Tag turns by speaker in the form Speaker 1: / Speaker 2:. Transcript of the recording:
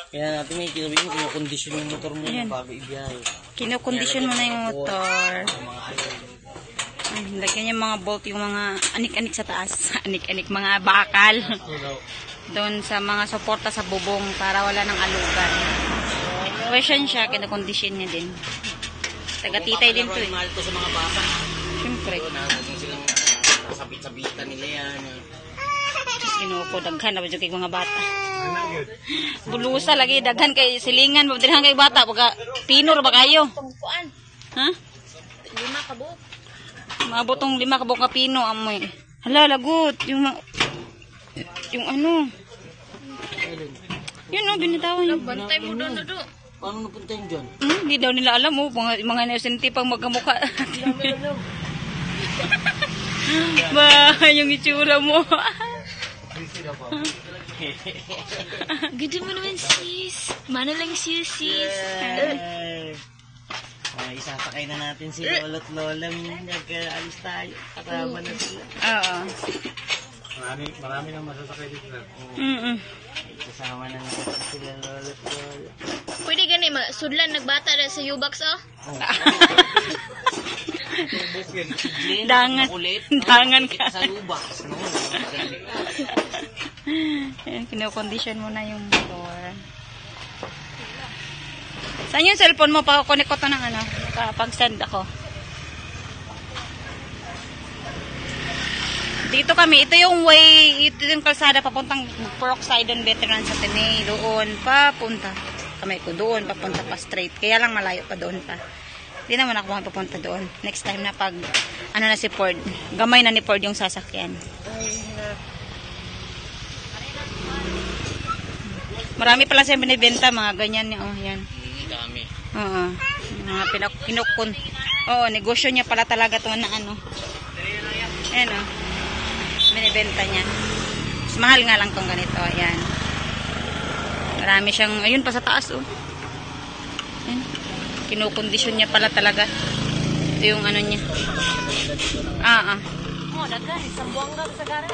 Speaker 1: Kaya natin may kinokondisyon yung motor mo
Speaker 2: Ayan.
Speaker 1: bago ibiyahe.
Speaker 2: Kinokondisyon mo na yung motor.
Speaker 1: Mga ano.
Speaker 2: Ay, lagyan niya mga bolt, yung mga anik-anik sa taas. Anik-anik, mga bakal. Doon sa mga suporta sa bubong para wala nang alugan. Question siya, kinokondisyon niya din. Taga-titay din to eh.
Speaker 1: Mahal to sa mga bata.
Speaker 2: Siyempre.
Speaker 1: Nakasang silang sabit-sabitan nila yan.
Speaker 2: Inupo, daghan na ba kay mga bata. Bulusa lagi, daghan kay silingan, mabdilhan kay bata. Pagka pinor ba kayo? Ha?
Speaker 3: 5 kabuok.
Speaker 2: Maabot tong 5 kabuok ka pino, amoy. Hala, lagot. Yung ano. Yun o, binitawan yun.
Speaker 3: Bantay mo doon na doon.
Speaker 1: Paano napunta yun dyan?
Speaker 2: Hindi daw nila alam mo, mga inosente pang magkamukha. Ba, yung itsura mo.
Speaker 3: Ganda mo naman sis. Mana lang sis.
Speaker 1: Isasakay na natin si Lolo't Lola. Nag-alis tayo. Kasama na sila.
Speaker 2: Oo.
Speaker 4: Marami nang masasakay dito na.
Speaker 1: Kasama na natin sila Lolo't Lola.
Speaker 3: Pwede gani, sudlan nagbata na sa U-Box oh.
Speaker 2: Dangan.
Speaker 1: Makulit.
Speaker 2: Dangan ka.
Speaker 1: Sa lubak.
Speaker 2: Ayan, kinokondisyon mo na yung motor. Saan yung cellphone mo? Pakakonek ko to ng ano. Pag-send ako. Dito kami. Ito yung way. Ito yung kalsada papuntang Peroxidon Veteran sa Tinay. Doon papunta. Kamay ko doon. Papunta pa straight. Kaya lang malayo pa doon pa. Hindi naman ako mapapunta doon. Next time na pag ano na si Ford. Gamay na ni Ford yung sasakyan. Marami pala siya binibenta. Mga ganyan. Oh, yan.
Speaker 1: Dami.
Speaker 2: Oo. Mga kinukun. Oo, negosyo niya pala talaga to na ano. Ayan o. Binibenta niya. Mas mahal nga lang tong ganito. Ayan. Marami siyang, ayun pa sa taas o. Ayan. Kinukondisyon niya pala talaga. Ito yung ano niya.
Speaker 3: Oh, dagan. Isang buwang ka sa gara.